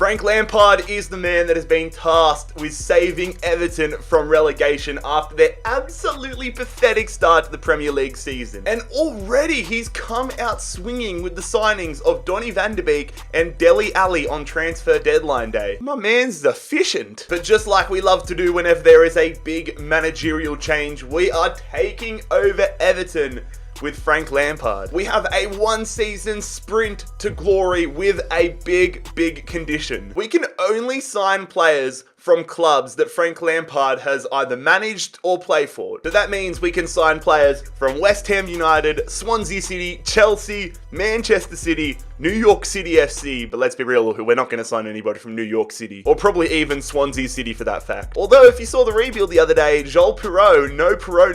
Frank Lampard is the man that has been tasked with saving Everton from relegation after their absolutely pathetic start to the Premier League season. And already he's come out swinging with the signings of Donny van de Beek and Dele Alli on transfer deadline day. My man's efficient. But just like we love to do whenever there is a big managerial change, we are taking over Everton with Frank Lampard. We have a one-season sprint to glory with a big condition. We can only sign players from clubs that Frank Lampard has either managed or played for. So that means we can sign players from West Ham United, Swansea City, Chelsea, Manchester City, New York City FC, but let's be real, we're not going to sign anybody from New York City, or probably even Swansea City for that fact. Although if you saw the rebuild the other day, Joel Perreault,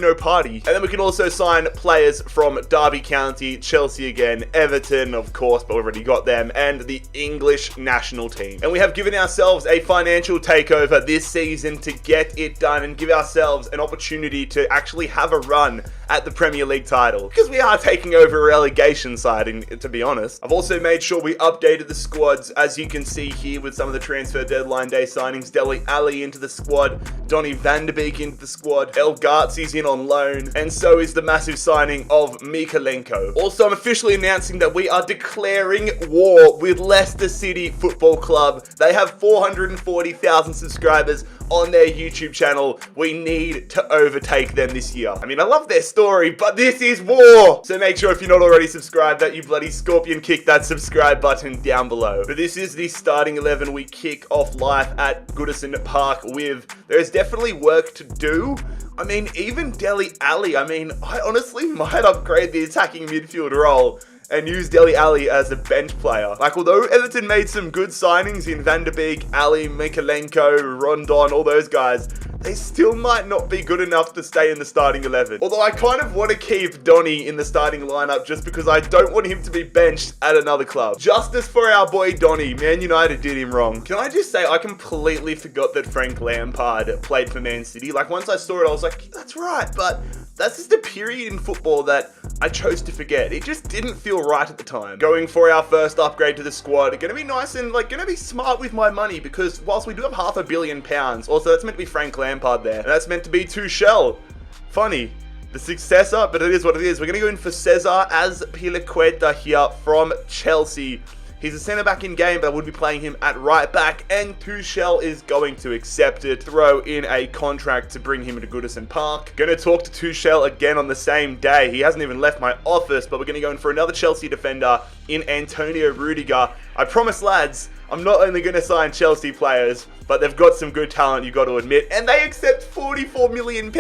no party. And then we can also sign players from Derby County, Chelsea again, Everton of course, but we've already got them, and the English national team. And we have given ourselves a financial takeover this season to get it done and give ourselves an opportunity to actually have a run at the Premier League title, because we are taking over a relegation side, and to be honest. I've also made sure we updated the squads, as you can see here with some of the transfer deadline day signings. Dele Alli into the squad, Donny van de Beek into the squad, El Ghazi's in on loan, and so is the massive signing of Mykolenko. Also, I'm officially announcing that we are declaring war with Leicester City Football Club. They have 440,000 subscribers on their YouTube channel. We need to overtake them this year. I mean, I love their story, but this is war! So make sure if you're not already subscribed that you bloody scorpion kick that subscribe button down below. But this is the starting 11 we kick off life at Goodison Park with. There's definitely work to do. I mean, even Dele Alli, I honestly might upgrade the attacking midfield role and use Dele Alli as a bench player. Like, although Everton made some good signings in Van de Beek, Alli, Mykolenko, Rondon, all those guys, they still might not be good enough to stay in the starting 11. Although I kind of want to keep Donny in the starting lineup just because I don't want him to be benched at another club. Justice for our boy Donny. Man United did him wrong. Can I just say, I completely forgot that Frank Lampard played for Man City. Like, once I saw it, I was like, that's right, but that's just a period in football that I chose to forget. It just didn't feel right at the time. Going for our first upgrade to the squad, gonna be nice and gonna be smart with my money, because whilst we do have £500 million, also that's meant to be Frank Lampard there, and that's meant to be Tuchel. Funny. The successor, but it is what it is. We're gonna go in for Cesar Azpilicueta here from Chelsea. He's a centre-back in game, but I would be playing him at right-back, and Tuchel is going to accept it, throw in a contract to bring him into Goodison Park. Gonna talk to Tuchel again on the same day. He hasn't even left my office, but we're gonna go in for another Chelsea defender in Antonio Rudiger. I promise, lads, I'm not only gonna sign Chelsea players, but they've got some good talent, you got to admit, and they accept £44 million.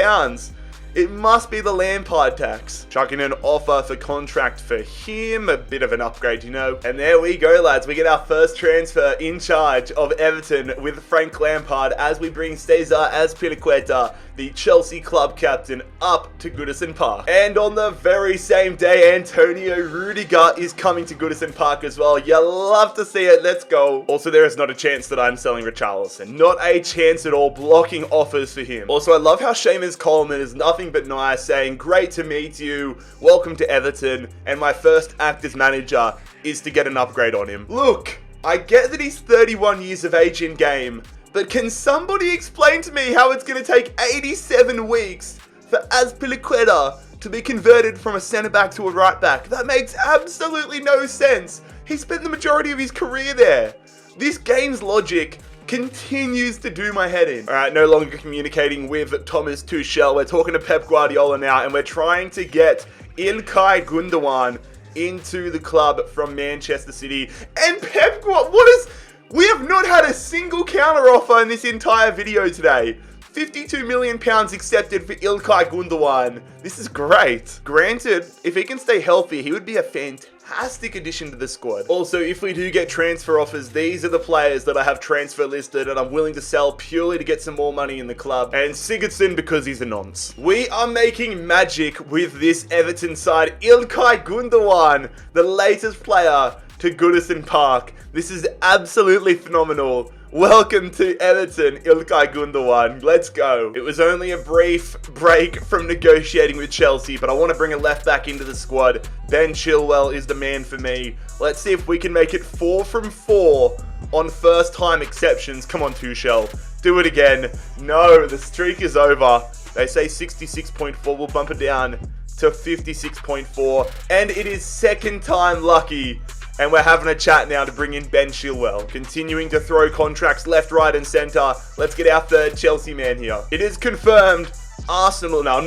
It must be the Lampard tax. Chucking an offer for contract for him. A bit of an upgrade, you know. And there we go, lads. We get our first transfer in charge of Everton with Frank Lampard as we bring Cesar Azpilicueta, the Chelsea club captain, up to Goodison Park. And on the very same day, Antonio Rudiger is coming to Goodison Park as well. You love to see it. Let's go. Also, there is not a chance that I'm selling Richarlison. Not a chance at all. Blocking offers for him. Also, I love how Seamus Coleman is nothing but nice, saying, great to meet you, welcome to Everton, and my first act as manager is to get an upgrade on him. Look, I get that he's 31 years of age in game, but can somebody explain to me how it's going to take 87 weeks for Azpilicueta to be converted from a centre-back to a right-back? That makes absolutely no sense. He spent the majority of his career there. This game's logic continues to do my head in. Alright, no longer communicating with Thomas Tuchel. We're talking to Pep Guardiola now, and we're trying to get Ilkay Gundogan into the club from Manchester City. And Pep Guardiola, we have not had a single counter offer in this entire video today. £52 million accepted for Ilkay Gundogan. This is great. Granted, if he can stay healthy, he would be a fantastic addition to the squad. Also, if we do get transfer offers, these are the players that I have transfer listed and I'm willing to sell purely to get some more money in the club. And Sigurdsson because he's a nonce. We are making magic with this Everton side. Ilkay Gundogan, the latest player to Goodison Park. This is absolutely phenomenal. Welcome to Everton, Ilkay Gundogan. Let's go. It was only a brief break from negotiating with Chelsea, but I want to bring a left back into the squad. Ben Chilwell is the man for me. Let's see if we can make it 4 from 4 on first-time exceptions. Come on, Tuchel. Do it again. No, the streak is over. They say 66.4. We'll bump it down to 56.4. And it is second time lucky. And we're having a chat now to bring in Ben Chilwell. Continuing to throw contracts left, right, and centre. Let's get our third Chelsea man here. It is confirmed. Arsenal, no, I'm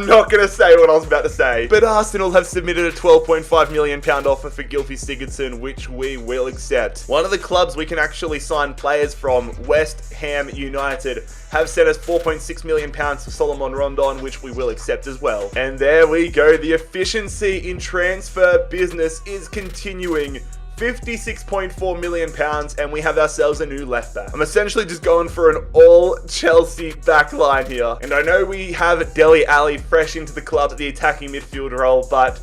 not gonna say what I was about to say. But Arsenal have submitted a £12.5 million offer for Gylfi Sigurdsson, which we will accept. One of the clubs we can actually sign players from, West Ham United, have sent us £4.6 million for Solomon Rondon, which we will accept as well. And there we go. The efficiency in transfer business is continuing. £56.4 million, and we have ourselves a new left back. I'm essentially just going for an all Chelsea back line here. And I know we have Dele Alli fresh into the club at the attacking midfield role, but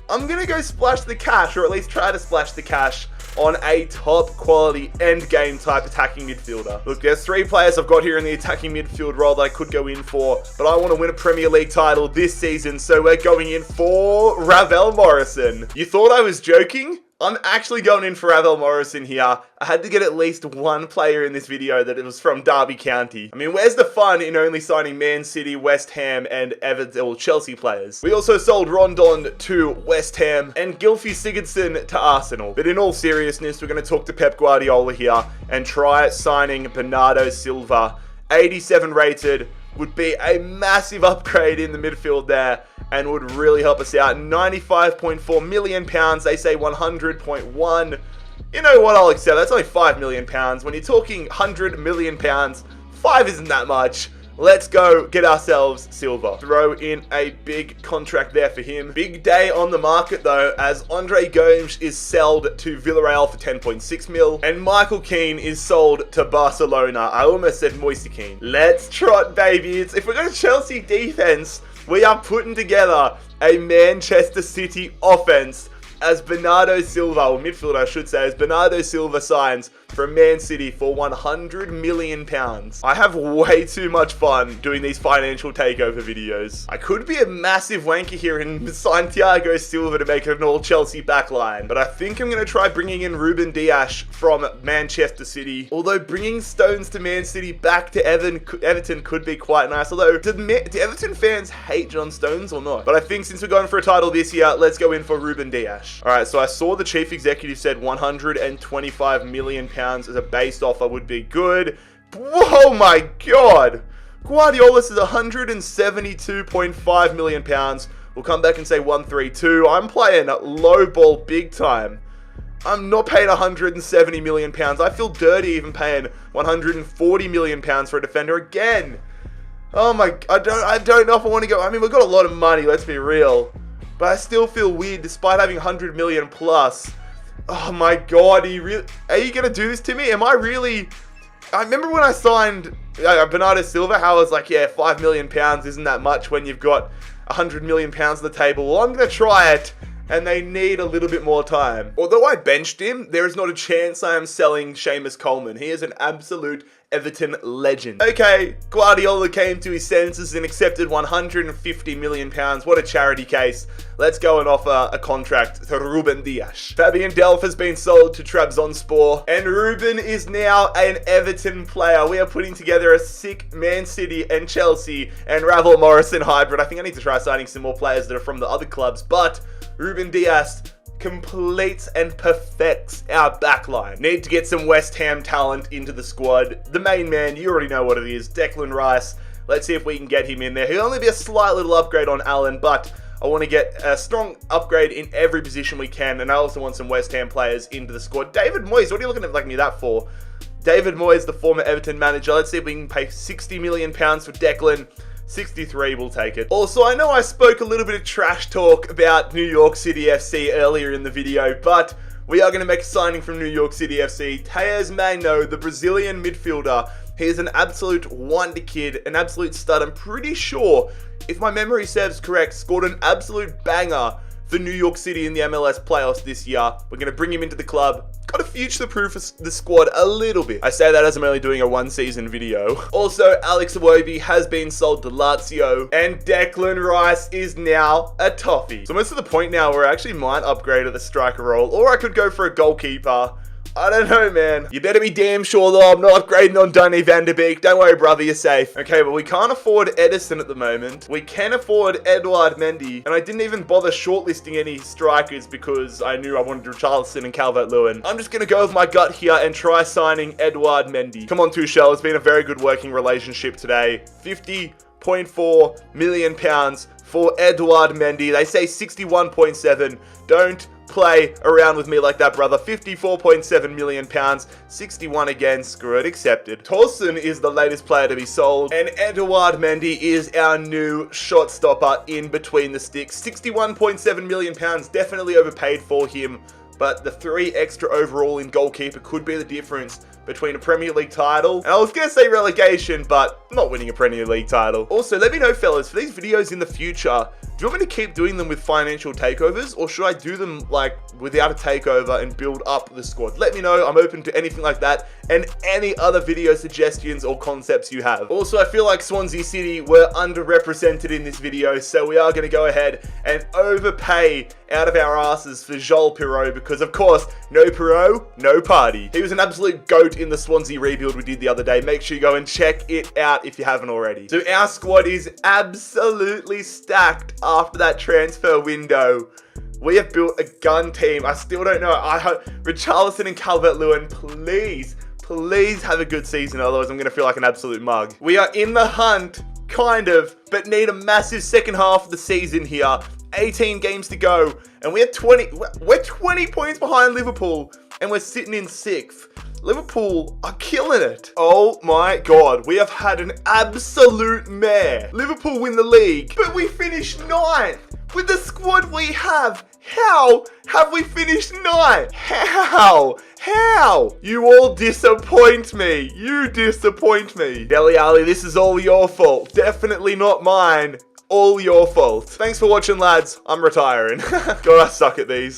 I'm going to go splash the cash, or at least try to splash the cash, on a top quality end game type attacking midfielder. Look, there's 3 players I've got here in the attacking midfield role that I could go in for, but I want to win a Premier League title this season, so we're going in for Ravel Morrison. You thought I was joking? I'm actually going in for Ravel Morrison here. I had to get at least one player in this video that it was from Derby County. I mean, where's the fun in only signing Man City, West Ham, and Everton or Chelsea players? We also sold Rondon to West Ham and Gylfi Sigurdsson to Arsenal. But in all seriousness, we're going to talk to Pep Guardiola here and try signing Bernardo Silva. 87 rated, would be a massive upgrade in the midfield there and would really help us out. £95.4 million, they say 100.1. You know what, I'll accept. That's only £5 million. When you're talking £100 million, 5 isn't that much. Let's go get ourselves Silva. Throw in a big contract there for him. Big day on the market though, as Andre Gomes is sold to Villarreal for 10.6 mil, and Michael Keane is sold to Barcelona. I almost said Moise Keane. Let's trot, baby. If we're going to Chelsea defense, we are putting together a Manchester City offense as Bernardo Silva, or midfield I should say, as Bernardo Silva signs from Man City for £100 million. I have way too much fun doing these financial takeover videos. I could be a massive wanker here and sign Thiago Silva to make an all Chelsea backline, but I think I'm going to try bringing in Ruben Dias from Manchester City. Although bringing Stones to Man City back to Everton could be quite nice. Although, do Everton fans hate John Stones or not? But I think since we're going for a title this year, let's go in for Ruben Dias. Alright, so I saw the chief executive said £125 million as a base offer would be good. Oh my god! Guardiola says £172.5 million. We'll come back and say 132. I'm playing low ball big time. I'm not paying £170 million. I feel dirty even paying £140 million for a defender again. Oh my, I don't know if I want to go. I mean, we've got a lot of money, let's be real. But I still feel weird despite having 100 million plus. Oh my god, are you going to do this to me? Am I really... I remember when I signed Bernardo Silva, how I was like, yeah, £5 million isn't that much when you've got £100 million on the table. Well, I'm going to try it, and they need a little bit more time. Although I benched him, there is not a chance I am selling Seamus Coleman. He is an absolute Everton legend. Okay, Guardiola came to his senses and accepted £150 million. What a charity case. Let's go and offer a contract to Ruben Dias. Fabian Delph has been sold to Trabzonspor, and Ruben is now an Everton player. We are putting together a sick Man City and Chelsea and Ravel Morrison hybrid. I think I need to try signing some more players that are from the other clubs, but Ruben Dias completes and perfects our backline. Need to get some West Ham talent into the squad. The main man, you already know what it is, Declan Rice. Let's see if we can get him in there. He'll only be a slight little upgrade on Allen, but I want to get a strong upgrade in every position we can, and I also want some West Ham players into the squad. David Moyes, what are you looking at me that for? David Moyes, the former Everton manager. Let's see if we can pay £60 million for Declan. 63, we'll take it. Also, I know I spoke a little bit of trash talk about New York City FC earlier in the video, but we are going to make a signing from New York City FC. Tejas Magno, the Brazilian midfielder. He is an absolute wonder kid, an absolute stud. I'm pretty sure, if my memory serves correct, scored an absolute banger for New York City in the MLS playoffs this year. We're going to bring him into the club. Got to future-proof the squad a little bit. I say that as I'm only doing a one-season video. Also, Alex Iwobi has been sold to Lazio, and Declan Rice is now a toffee. So almost to the point now where I actually might upgrade at the striker role, or I could go for a goalkeeper, I don't know, man. You better be damn sure, though, I'm not upgrading on Donny van de Beek. Don't worry, brother, you're safe. Okay, but we can't afford Edison at the moment. We can afford Edouard Mendy. And I didn't even bother shortlisting any strikers because I knew I wanted Richarlison and Calvert-Lewin. I'm just going to go with my gut here and try signing Edouard Mendy. Come on, Tuchel. It's been a very good working relationship today. £50.4 million for Edouard Mendy. They say 61.7. Don't play around with me like that, brother. £54.7 million. 61 again. Screw it. Accepted. Torsten is the latest player to be sold. And Edouard Mendy is our new shot stopper in between the sticks. £61.7 million. Definitely overpaid for him. But the 3 extra overall in goalkeeper could be the difference between a Premier League title, and I was going to say relegation, but not winning a Premier League title. Also, let me know, fellas, for these videos in the future, do you want me to keep doing them with financial takeovers, or should I do them like without a takeover and build up the squad? Let me know. I'm open to anything like that and any other video suggestions or concepts you have. Also, I feel like Swansea City were underrepresented in this video, so we are going to go ahead and overpay out of our asses for Joel Pirot because, of course, no Pirot, no party. He was an absolute goat in the Swansea rebuild we did the other day. Make sure you go and check it out if you haven't already. So our squad is absolutely stacked after that transfer window. We have built a gun team. I still don't know. I hope Richarlison and Calvert-Lewin, please have a good season. Otherwise, I'm going to feel like an absolute mug. We are in the hunt, kind of, but need a massive second half of the season here. 18 games to go, and we're 20 points behind Liverpool, and we're sitting in 6th. Liverpool are killing it. Oh my God, we have had an absolute mare. Liverpool win the league, but we finished 9th. With the squad we have, how have we finished 9th? How? You all disappoint me. You disappoint me. Dele Alli, this is all your fault. Definitely not mine. All your fault. Thanks for watching, lads. I'm retiring. God, I suck at these.